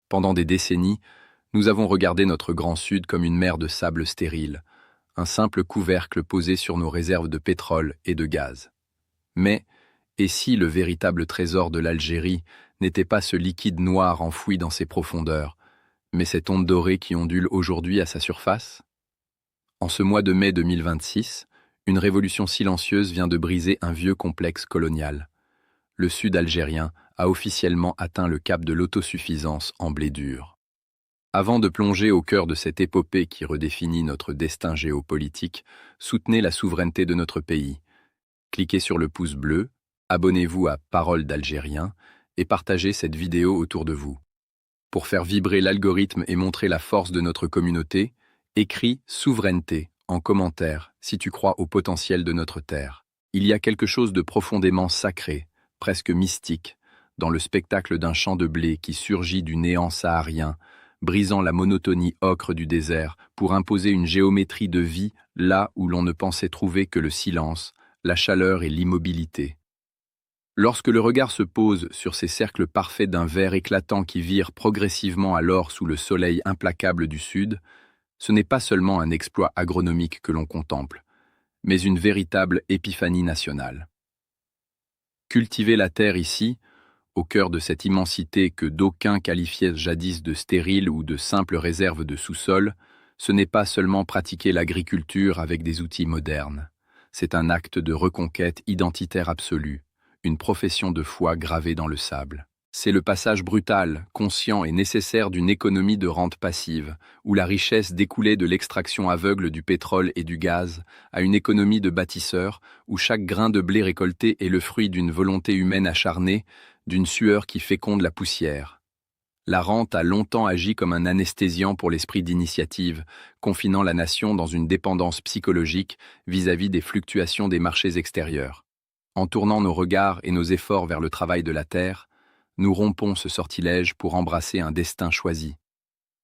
Pendant des décennies, nous avons regardé notre Grand Sud comme une mer de sable stérile, un simple couvercle posé sur nos réserves de pétrole et de gaz. Mais, et si le véritable trésor de l'Algérie n'était pas ce liquide noir enfoui dans ses profondeurs, mais cette onde dorée qui ondule aujourd'hui à sa surface? En ce mois de mai 2026, une révolution silencieuse vient de briser un vieux complexe colonial. Le Sud algérien a officiellement atteint le cap de l'autosuffisance en blé dur. Avant de plonger au cœur de cette épopée qui redéfinit notre destin géopolitique, soutenez la souveraineté de notre pays. Cliquez sur le pouce bleu, abonnez-vous à Parole d'Algérien et partagez cette vidéo autour de vous. Pour faire vibrer l'algorithme et montrer la force de notre communauté, écris souveraineté en commentaire si tu crois au potentiel de notre terre. Il y a quelque chose de profondément sacré, presque mystique, dans le spectacle d'un champ de blé qui surgit du néant saharien, brisant la monotonie ocre du désert pour imposer une géométrie de vie là où l'on ne pensait trouver que le silence, la chaleur et l'immobilité. Lorsque le regard se pose sur ces cercles parfaits d'un vert éclatant qui virent progressivement à l'or sous le soleil implacable du sud, ce n'est pas seulement un exploit agronomique que l'on contemple, mais une véritable épiphanie nationale. Cultiver la terre ici, au cœur de cette immensité que d'aucuns qualifiaient jadis de stérile ou de simple réserve de sous-sol, ce n'est pas seulement pratiquer l'agriculture avec des outils modernes. C'est un acte de reconquête identitaire absolue, une profession de foi gravée dans le sable. C'est le passage brutal, conscient et nécessaire d'une économie de rente passive, où la richesse découlait de l'extraction aveugle du pétrole et du gaz, à une économie de bâtisseurs, où chaque grain de blé récolté est le fruit d'une volonté humaine acharnée, d'une sueur qui féconde la poussière. La rente a longtemps agi comme un anesthésiant pour l'esprit d'initiative, confinant la nation dans une dépendance psychologique vis-à-vis des fluctuations des marchés extérieurs. En tournant nos regards et nos efforts vers le travail de la terre, nous rompons ce sortilège pour embrasser un destin choisi.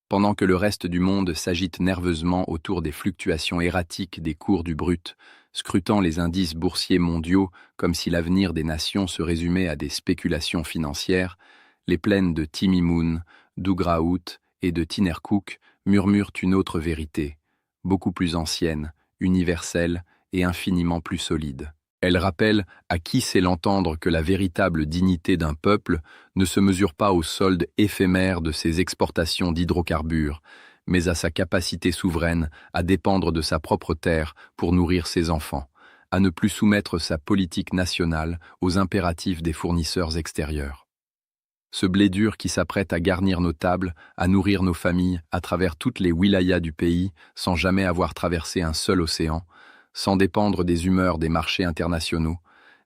Pendant que le reste du monde s'agite nerveusement autour des fluctuations erratiques des cours du brut, scrutant les indices boursiers mondiaux comme si l'avenir des nations se résumait à des spéculations financières, les plaines de Timimoun, d'Ougraout et de Tinerkouk murmurent une autre vérité, beaucoup plus ancienne, universelle et infiniment plus solide. Elle rappelle à qui sait l'entendre que la véritable dignité d'un peuple ne se mesure pas au solde éphémère de ses exportations d'hydrocarbures, mais à sa capacité souveraine à dépendre de sa propre terre pour nourrir ses enfants, à ne plus soumettre sa politique nationale aux impératifs des fournisseurs extérieurs. Ce blé dur qui s'apprête à garnir nos tables, à nourrir nos familles à travers toutes les wilayas du pays sans jamais avoir traversé un seul océan, sans dépendre des humeurs des marchés internationaux,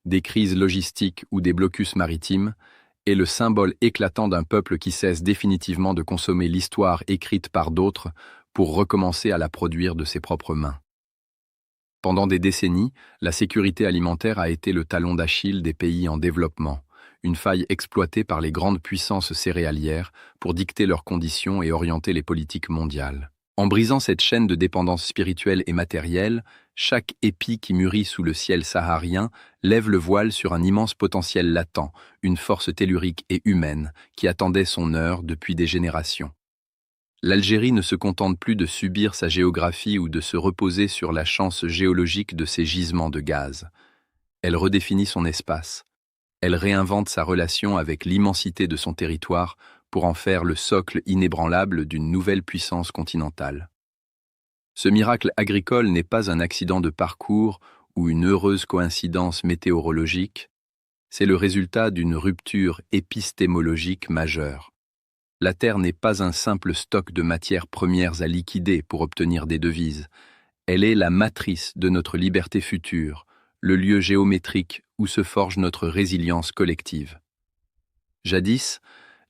des crises logistiques ou des blocus maritimes, est le symbole éclatant d'un peuple qui cesse définitivement de consommer l'histoire écrite par d'autres pour recommencer à la produire de ses propres mains. Pendant des décennies, la sécurité alimentaire a été le talon d'Achille des pays en développement, une faille exploitée par les grandes puissances céréalières pour dicter leurs conditions et orienter les politiques mondiales. En brisant cette chaîne de dépendance spirituelle et matérielle, chaque épi qui mûrit sous le ciel saharien lève le voile sur un immense potentiel latent, une force tellurique et humaine qui attendait son heure depuis des générations. L'Algérie ne se contente plus de subir sa géographie ou de se reposer sur la chance géologique de ses gisements de gaz. Elle redéfinit son espace. Elle réinvente sa relation avec l'immensité de son territoire pour en faire le socle inébranlable d'une nouvelle puissance continentale. Ce miracle agricole n'est pas un accident de parcours ou une heureuse coïncidence météorologique, c'est le résultat d'une rupture épistémologique majeure. La terre n'est pas un simple stock de matières premières à liquider pour obtenir des devises. Elle est la matrice de notre liberté future, le lieu géométrique où se forge notre résilience collective. Jadis,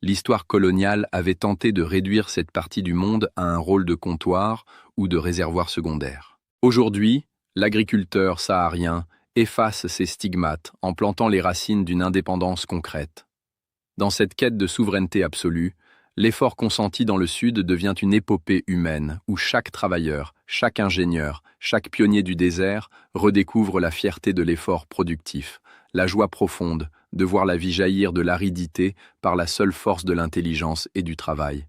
l'histoire coloniale avait tenté de réduire cette partie du monde à un rôle de comptoir ou de réservoir secondaire. Aujourd'hui, l'agriculteur saharien efface ses stigmates en plantant les racines d'une indépendance concrète. Dans cette quête de souveraineté absolue, l'effort consenti dans le Sud devient une épopée humaine où chaque travailleur, chaque ingénieur, chaque pionnier du désert redécouvre la fierté de l'effort productif, la joie profonde de voir la vie jaillir de l'aridité par la seule force de l'intelligence et du travail.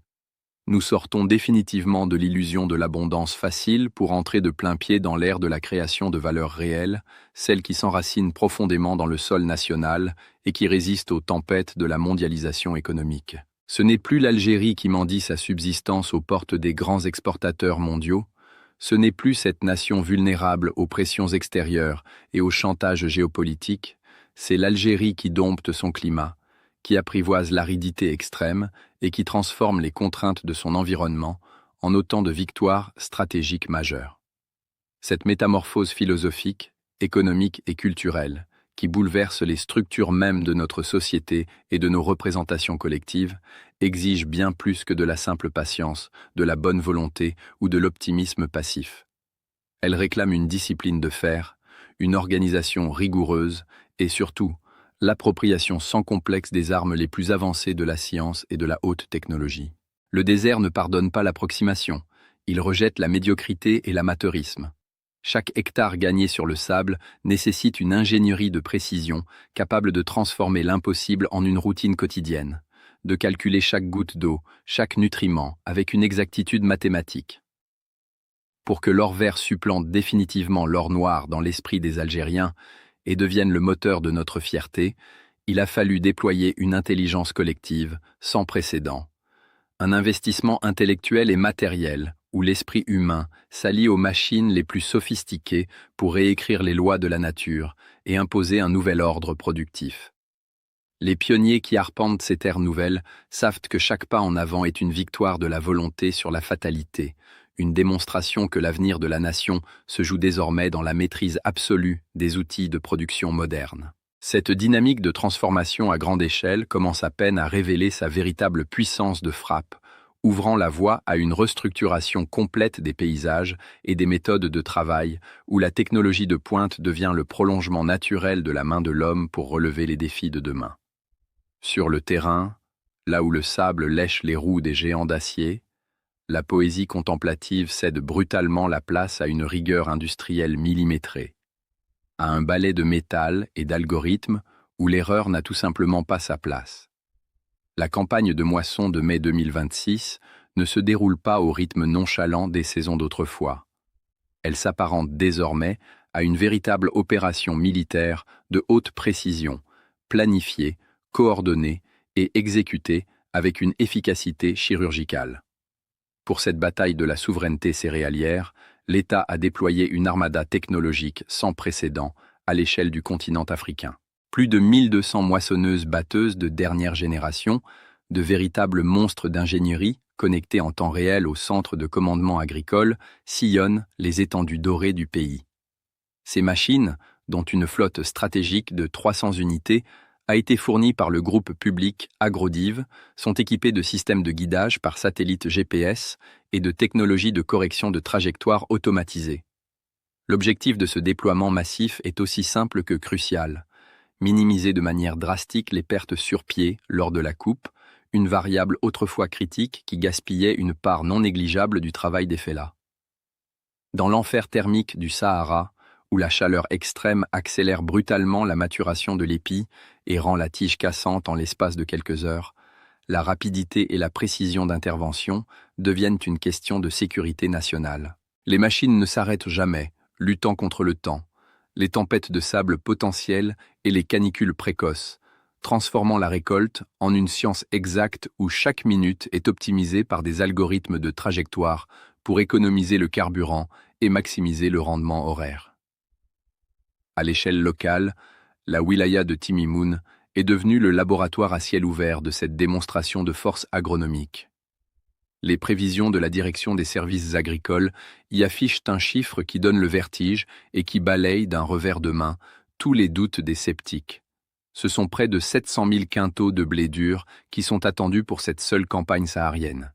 Nous sortons définitivement de l'illusion de l'abondance facile pour entrer de plein pied dans l'ère de la création de valeurs réelles, celles qui s'enracinent profondément dans le sol national et qui résistent aux tempêtes de la mondialisation économique. Ce n'est plus l'Algérie qui mendie sa subsistance aux portes des grands exportateurs mondiaux, ce n'est plus cette nation vulnérable aux pressions extérieures et au chantage géopolitique, c'est l'Algérie qui dompte son climat, qui apprivoise l'aridité extrême et qui transforme les contraintes de son environnement en autant de victoires stratégiques majeures. Cette métamorphose philosophique, économique et culturelle, qui bouleverse les structures mêmes de notre société et de nos représentations collectives, exige bien plus que de la simple patience, de la bonne volonté ou de l'optimisme passif. Elle réclame une discipline de fer, une organisation rigoureuse et surtout, l'appropriation sans complexe des armes les plus avancées de la science et de la haute technologie. Le désert ne pardonne pas l'approximation, il rejette la médiocrité et l'amateurisme. Chaque hectare gagné sur le sable nécessite une ingénierie de précision capable de transformer l'impossible en une routine quotidienne, de calculer chaque goutte d'eau, chaque nutriment, avec une exactitude mathématique. Pour que l'or vert supplante définitivement l'or noir dans l'esprit des Algériens, et devienne le moteur de notre fierté, il a fallu déployer une intelligence collective sans précédent. Un investissement intellectuel et matériel, où l'esprit humain s'allie aux machines les plus sophistiquées pour réécrire les lois de la nature et imposer un nouvel ordre productif. Les pionniers qui arpentent ces terres nouvelles savent que chaque pas en avant est une victoire de la volonté sur la fatalité, une démonstration que l'avenir de la nation se joue désormais dans la maîtrise absolue des outils de production modernes. Cette dynamique de transformation à grande échelle commence à peine à révéler sa véritable puissance de frappe, ouvrant la voie à une restructuration complète des paysages et des méthodes de travail, où la technologie de pointe devient le prolongement naturel de la main de l'homme pour relever les défis de demain. Sur le terrain, là où le sable lèche les roues des géants d'acier, la poésie contemplative cède brutalement la place à une rigueur industrielle millimétrée, à un ballet de métal et d'algorithmes où l'erreur n'a tout simplement pas sa place. La campagne de moisson de mai 2026 ne se déroule pas au rythme nonchalant des saisons d'autrefois. Elle s'apparente désormais à une véritable opération militaire de haute précision, planifiée, coordonnée et exécutée avec une efficacité chirurgicale. Pour cette bataille de la souveraineté céréalière, l'État a déployé une armada technologique sans précédent à l'échelle du continent africain. Plus de 1200 moissonneuses-batteuses de dernière génération, de véritables monstres d'ingénierie, connectés en temps réel au centre de commandement agricole, sillonnent les étendues dorées du pays. Ces machines, dont une flotte stratégique de 300 unités, a été fournie par le groupe public Agrodiv, sont équipées de systèmes de guidage par satellite GPS et de technologies de correction de trajectoire automatisées. L'objectif de ce déploiement massif est aussi simple que crucial: minimiser de manière drastique les pertes sur pied lors de la coupe, une variable autrefois critique qui gaspillait une part non négligeable du travail des fellahs. Dans l'enfer thermique du Sahara, où la chaleur extrême accélère brutalement la maturation de l'épi et rend la tige cassante en l'espace de quelques heures, la rapidité et la précision d'intervention deviennent une question de sécurité nationale. Les machines ne s'arrêtent jamais, luttant contre le temps, les tempêtes de sable potentielles et les canicules précoces, transformant la récolte en une science exacte où chaque minute est optimisée par des algorithmes de trajectoire pour économiser le carburant et maximiser le rendement horaire. À l'échelle locale, la wilaya de Timimoun est devenue le laboratoire à ciel ouvert de cette démonstration de force agronomique. Les prévisions de la direction des services agricoles y affichent un chiffre qui donne le vertige et qui balaye d'un revers de main tous les doutes des sceptiques. Ce sont près de 700 000 quintaux de blé dur qui sont attendus pour cette seule campagne saharienne.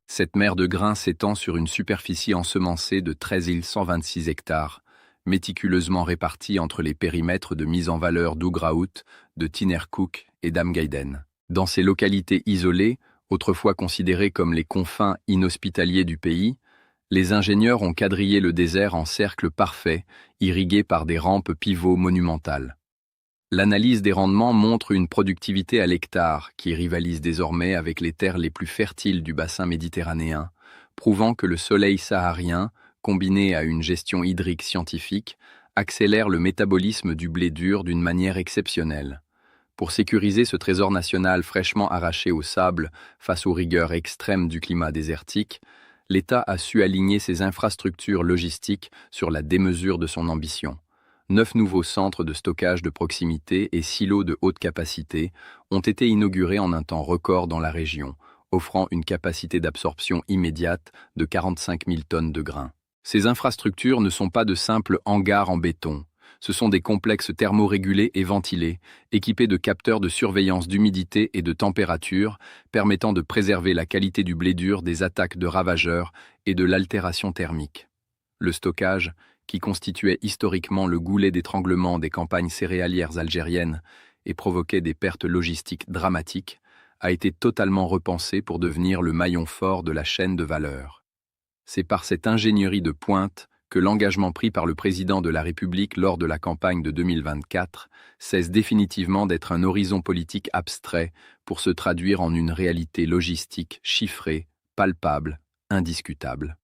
Cette mer de grains s'étend sur une superficie ensemencée de 13 126 hectares, méticuleusement répartis entre les périmètres de mise en valeur d'Ougraout, de Tinerkouk et d'Amgaïden. Dans ces localités isolées, autrefois considérées comme les confins inhospitaliers du pays, les ingénieurs ont quadrillé le désert en cercle parfait, irrigué par des rampes pivots monumentales. L'analyse des rendements montre une productivité à l'hectare qui rivalise désormais avec les terres les plus fertiles du bassin méditerranéen, prouvant que le soleil saharien, combiné à une gestion hydrique scientifique, accélère le métabolisme du blé dur d'une manière exceptionnelle. Pour sécuriser ce trésor national fraîchement arraché au sable face aux rigueurs extrêmes du climat désertique, l'État a su aligner ses infrastructures logistiques sur la démesure de son ambition. 9 nouveaux centres de stockage de proximité et silos de haute capacité ont été inaugurés en un temps record dans la région, offrant une capacité d'absorption immédiate de 45 000 tonnes de grains. Ces infrastructures ne sont pas de simples hangars en béton. Ce sont des complexes thermorégulés et ventilés, équipés de capteurs de surveillance d'humidité et de température, permettant de préserver la qualité du blé dur des attaques de ravageurs et de l'altération thermique. Le stockage, qui constituait historiquement le goulet d'étranglement des campagnes céréalières algériennes et provoquait des pertes logistiques dramatiques, a été totalement repensé pour devenir le maillon fort de la chaîne de valeur. C'est par cette ingénierie de pointe que l'engagement pris par le président de la République lors de la campagne de 2024 cesse définitivement d'être un horizon politique abstrait pour se traduire en une réalité logistique chiffrée, palpable, indiscutable.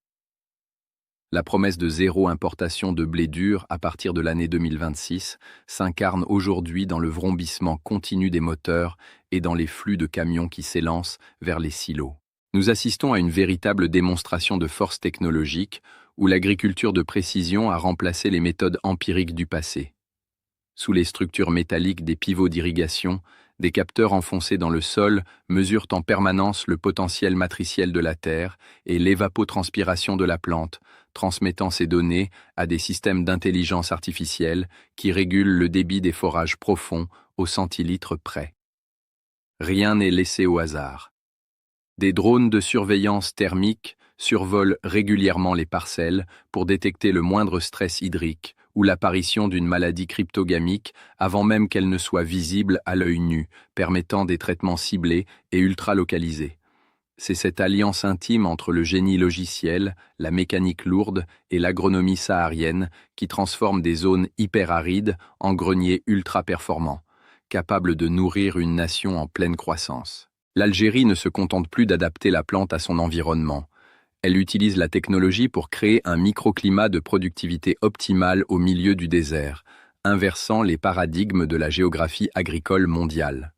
La promesse de zéro importation de blé dur à partir de l'année 2026 s'incarne aujourd'hui dans le vrombissement continu des moteurs et dans les flux de camions qui s'élancent vers les silos. Nous assistons à une véritable démonstration de force technologique où l'agriculture de précision a remplacé les méthodes empiriques du passé. Sous les structures métalliques des pivots d'irrigation, des capteurs enfoncés dans le sol mesurent en permanence le potentiel matriciel de la terre et l'évapotranspiration de la plante, transmettant ces données à des systèmes d'intelligence artificielle qui régulent le débit des forages profonds au centilitre près. Rien n'est laissé au hasard. Des drones de surveillance thermique survolent régulièrement les parcelles pour détecter le moindre stress hydrique ou l'apparition d'une maladie cryptogamique avant même qu'elle ne soit visible à l'œil nu, permettant des traitements ciblés et ultra-localisés. C'est cette alliance intime entre le génie logiciel, la mécanique lourde et l'agronomie saharienne qui transforme des zones hyper-arides en greniers ultra-performants, capables de nourrir une nation en pleine croissance. L'Algérie ne se contente plus d'adapter la plante à son environnement. Elle utilise la technologie pour créer un microclimat de productivité optimale au milieu du désert, inversant les paradigmes de la géographie agricole mondiale.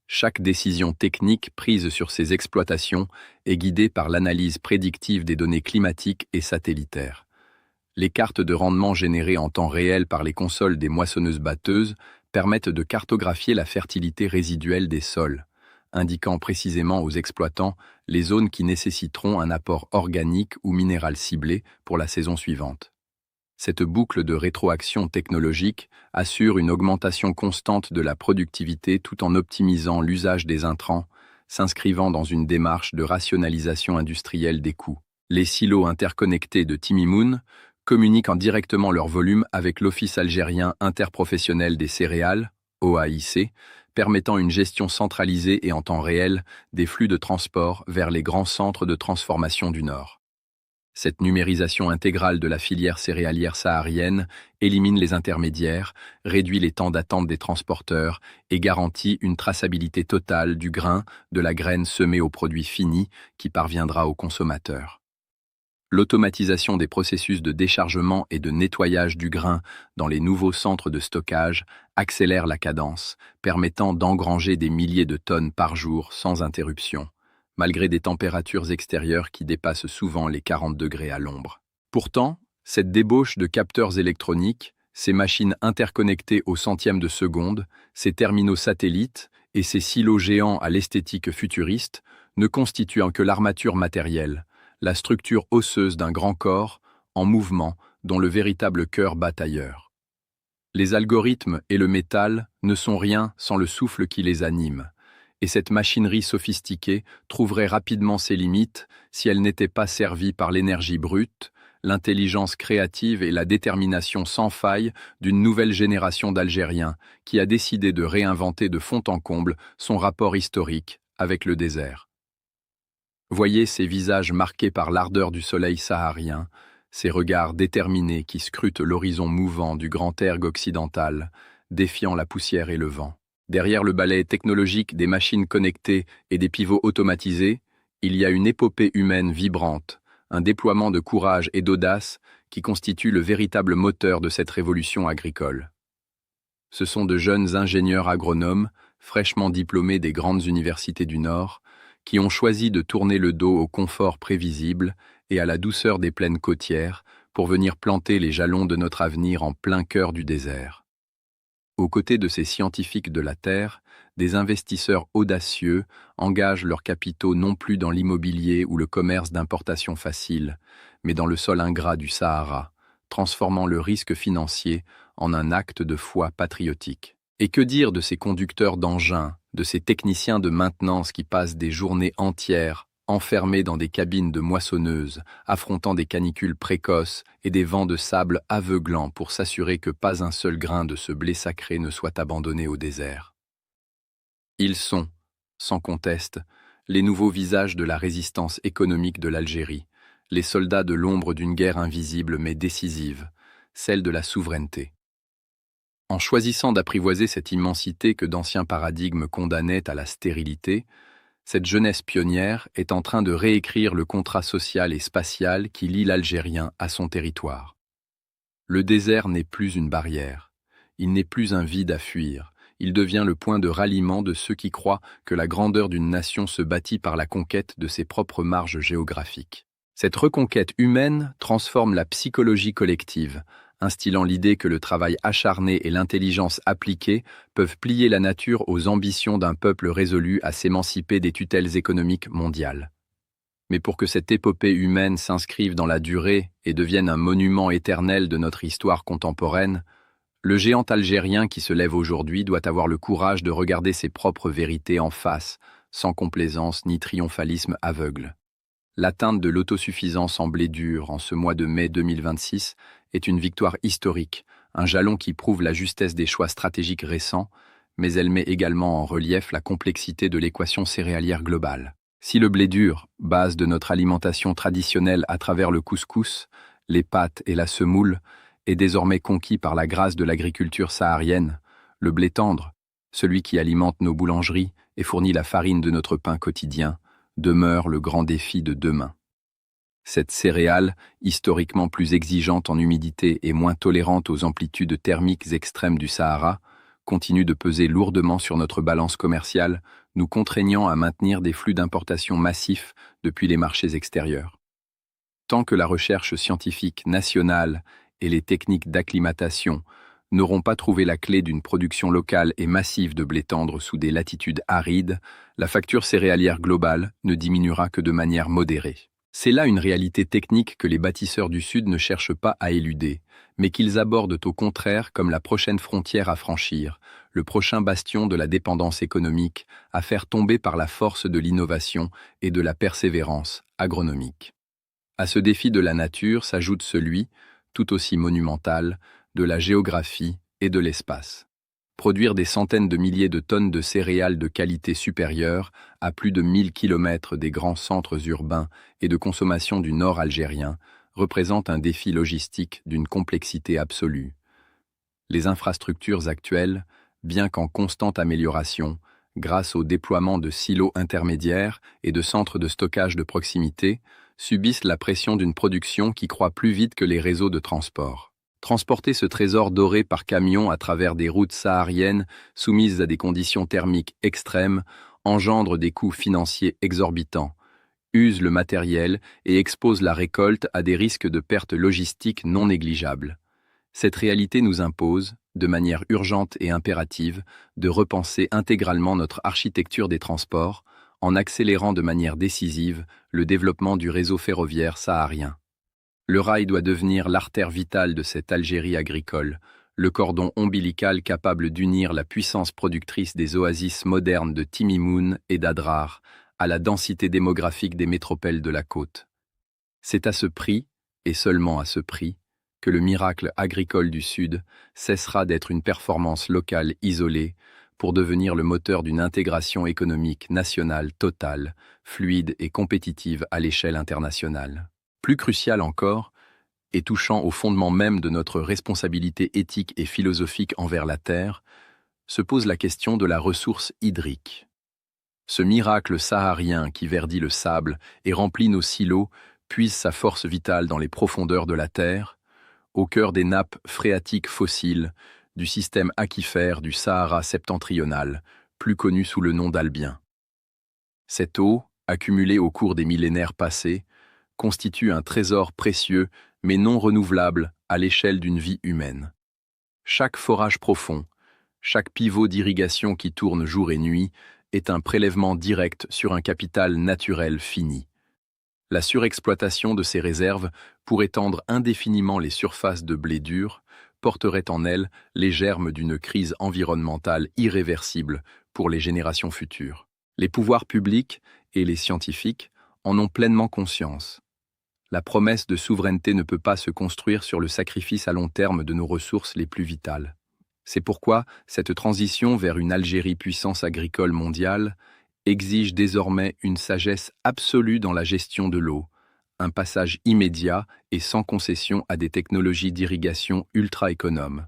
Chaque décision technique prise sur ces exploitations est guidée par l'analyse prédictive des données climatiques et satellitaires. Les cartes de rendement générées en temps réel par les consoles des moissonneuses-batteuses permettent de cartographier la fertilité résiduelle des sols, indiquant précisément aux exploitants les zones qui nécessiteront un apport organique ou minéral ciblé pour la saison suivante. Cette boucle de rétroaction technologique assure une augmentation constante de la productivité tout en optimisant l'usage des intrants, s'inscrivant dans une démarche de rationalisation industrielle des coûts. Les silos interconnectés de Timimoun communiquent directement leur volume avec l'Office algérien interprofessionnel des céréales, OAIC, permettant une gestion centralisée et en temps réel des flux de transport vers les grands centres de transformation du Nord. Cette numérisation intégrale de la filière céréalière saharienne élimine les intermédiaires, réduit les temps d'attente des transporteurs et garantit une traçabilité totale du grain, de la graine semée au produit fini qui parviendra au consommateur. L'automatisation des processus de déchargement et de nettoyage du grain dans les nouveaux centres de stockage accélère la cadence, permettant d'engranger des milliers de tonnes par jour sans interruption, malgré des températures extérieures qui dépassent souvent les 40 degrés à l'ombre. Pourtant, cette débauche de capteurs électroniques, ces machines interconnectées au centième de seconde, ces terminaux satellites et ces silos géants à l'esthétique futuriste ne constituent que l'armature matérielle, la structure osseuse d'un grand corps, en mouvement, dont le véritable cœur bat ailleurs. Les algorithmes et le métal ne sont rien sans le souffle qui les anime, et cette machinerie sophistiquée trouverait rapidement ses limites si elle n'était pas servie par l'énergie brute, l'intelligence créative et la détermination sans faille d'une nouvelle génération d'Algériens qui a décidé de réinventer de fond en comble son rapport historique avec le désert. Voyez ces visages marqués par l'ardeur du soleil saharien, ces regards déterminés qui scrutent l'horizon mouvant du grand erg occidental, défiant la poussière et le vent. Derrière le balai technologique des machines connectées et des pivots automatisés, il y a une épopée humaine vibrante, un déploiement de courage et d'audace qui constitue le véritable moteur de cette révolution agricole. Ce sont de jeunes ingénieurs agronomes, fraîchement diplômés des grandes universités du Nord, qui ont choisi de tourner le dos au confort prévisible et à la douceur des plaines côtières pour venir planter les jalons de notre avenir en plein cœur du désert. Aux côtés de ces scientifiques de la Terre, des investisseurs audacieux engagent leurs capitaux non plus dans l'immobilier ou le commerce d'importation facile, mais dans le sol ingrat du Sahara, transformant le risque financier en un acte de foi patriotique. Et que dire de ces conducteurs d'engins, de ces techniciens de maintenance qui passent des journées entières enfermés dans des cabines de moissonneuses, affrontant des canicules précoces et des vents de sable aveuglants pour s'assurer que pas un seul grain de ce blé sacré ne soit abandonné au désert. Ils sont, sans conteste, les nouveaux visages de la résistance économique de l'Algérie, les soldats de l'ombre d'une guerre invisible mais décisive, celle de la souveraineté. En choisissant d'apprivoiser cette immensité que d'anciens paradigmes condamnaient à la stérilité, cette jeunesse pionnière est en train de réécrire le contrat social et spatial qui lie l'Algérien à son territoire. Le désert n'est plus une barrière, il n'est plus un vide à fuir, il devient le point de ralliement de ceux qui croient que la grandeur d'une nation se bâtit par la conquête de ses propres marges géographiques. Cette reconquête humaine transforme la psychologie collective, instillant l'idée que le travail acharné et l'intelligence appliquée peuvent plier la nature aux ambitions d'un peuple résolu à s'émanciper des tutelles économiques mondiales. Mais pour que cette épopée humaine s'inscrive dans la durée et devienne un monument éternel de notre histoire contemporaine, le géant algérien qui se lève aujourd'hui doit avoir le courage de regarder ses propres vérités en face, sans complaisance ni triomphalisme aveugle. L'atteinte de l'autosuffisance en blé dur en ce mois de mai 2026 est une victoire historique, un jalon qui prouve la justesse des choix stratégiques récents, mais elle met également en relief la complexité de l'équation céréalière globale. Si le blé dur, base de notre alimentation traditionnelle à travers le couscous, les pâtes et la semoule, est désormais conquis par la grâce de l'agriculture saharienne, le blé tendre, celui qui alimente nos boulangeries et fournit la farine de notre pain quotidien, demeure le grand défi de demain. Cette céréale, historiquement plus exigeante en humidité et moins tolérante aux amplitudes thermiques extrêmes du Sahara, continue de peser lourdement sur notre balance commerciale, nous contraignant à maintenir des flux d'importation massifs depuis les marchés extérieurs. Tant que la recherche scientifique nationale et les techniques d'acclimatation n'auront pas trouvé la clé d'une production locale et massive de blé tendre sous des latitudes arides, la facture céréalière globale ne diminuera que de manière modérée. C'est là une réalité technique que les bâtisseurs du Sud ne cherchent pas à éluder, mais qu'ils abordent au contraire comme la prochaine frontière à franchir, le prochain bastion de la dépendance économique à faire tomber par la force de l'innovation et de la persévérance agronomique. À ce défi de la nature s'ajoute celui, tout aussi monumental, de la géographie et de l'espace. Produire des centaines de milliers de tonnes de céréales de qualité supérieure à plus de 1000 kilomètres des grands centres urbains et de consommation du nord algérien représente un défi logistique d'une complexité absolue. Les infrastructures actuelles, bien qu'en constante amélioration, grâce au déploiement de silos intermédiaires et de centres de stockage de proximité, subissent la pression d'une production qui croît plus vite que les réseaux de transport. Transporter ce trésor doré par camion à travers des routes sahariennes soumises à des conditions thermiques extrêmes engendre des coûts financiers exorbitants, use le matériel et expose la récolte à des risques de pertes logistiques non négligeables. Cette réalité nous impose, de manière urgente et impérative, de repenser intégralement notre architecture des transports en accélérant de manière décisive le développement du réseau ferroviaire saharien. Le rail doit devenir l'artère vitale de cette Algérie agricole, le cordon ombilical capable d'unir la puissance productrice des oasis modernes de Timimoun et d'Adrar à la densité démographique des métropoles de la côte. C'est à ce prix, et seulement à ce prix, que le miracle agricole du Sud cessera d'être une performance locale isolée pour devenir le moteur d'une intégration économique nationale totale, fluide et compétitive à l'échelle internationale. Plus crucial encore, et touchant au fondement même de notre responsabilité éthique et philosophique envers la Terre, se pose la question de la ressource hydrique. Ce miracle saharien qui verdit le sable et remplit nos silos puise sa force vitale dans les profondeurs de la Terre, au cœur des nappes phréatiques fossiles du système aquifère du Sahara septentrional, plus connu sous le nom d'Albien. Cette eau, accumulée au cours des millénaires passés, constitue un trésor précieux mais non renouvelable à l'échelle d'une vie humaine. Chaque forage profond, chaque pivot d'irrigation qui tourne jour et nuit est un prélèvement direct sur un capital naturel fini. La surexploitation de ces réserves, pour étendre indéfiniment les surfaces de blé dur, porterait en elle les germes d'une crise environnementale irréversible pour les générations futures. Les pouvoirs publics et les scientifiques en ont pleinement conscience. La promesse de souveraineté ne peut pas se construire sur le sacrifice à long terme de nos ressources les plus vitales. C'est pourquoi cette transition vers une Algérie puissance agricole mondiale exige désormais une sagesse absolue dans la gestion de l'eau, un passage immédiat et sans concession à des technologies d'irrigation ultra-économes.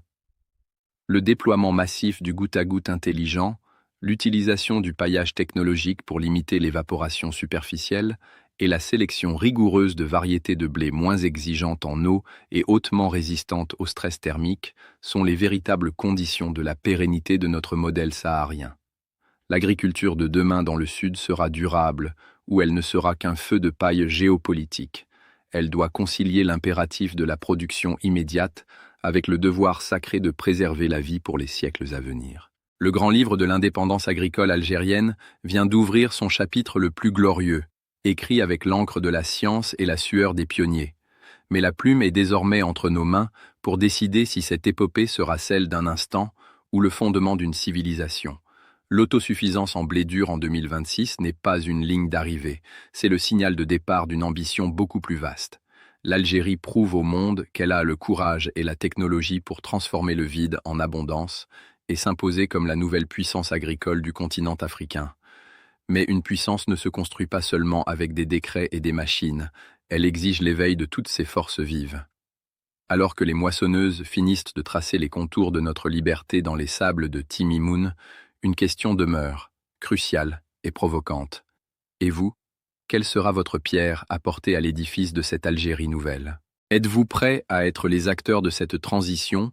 Le déploiement massif du goutte-à-goutte intelligent, l'utilisation du paillage technologique pour limiter l'évaporation superficielle et la sélection rigoureuse de variétés de blé moins exigeantes en eau et hautement résistantes au stress thermique sont les véritables conditions de la pérennité de notre modèle saharien. L'agriculture de demain dans le Sud sera durable, ou elle ne sera qu'un feu de paille géopolitique. Elle doit concilier l'impératif de la production immédiate avec le devoir sacré de préserver la vie pour les siècles à venir. Le grand livre de l'indépendance agricole algérienne vient d'ouvrir son chapitre le plus glorieux, écrit avec l'encre de la science et la sueur des pionniers. Mais la plume est désormais entre nos mains pour décider si cette épopée sera celle d'un instant ou le fondement d'une civilisation. L'autosuffisance en blé dur en 2026 n'est pas une ligne d'arrivée, c'est le signal de départ d'une ambition beaucoup plus vaste. L'Algérie prouve au monde qu'elle a le courage et la technologie pour transformer le vide en abondance et s'imposer comme la nouvelle puissance agricole du continent africain. Mais une puissance ne se construit pas seulement avec des décrets et des machines, elle exige l'éveil de toutes ses forces vives. Alors que les moissonneuses finissent de tracer les contours de notre liberté dans les sables de Timimoun, une question demeure, cruciale et provocante. Et vous, quelle sera votre pierre apportée à l'édifice de cette Algérie nouvelle? Êtes-vous prêts à être les acteurs de cette transition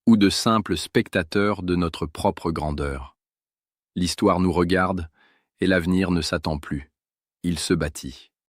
ou de simples spectateurs de notre propre grandeur? L'histoire nous regarde et l'avenir ne s'attend plus. Il se bâtit.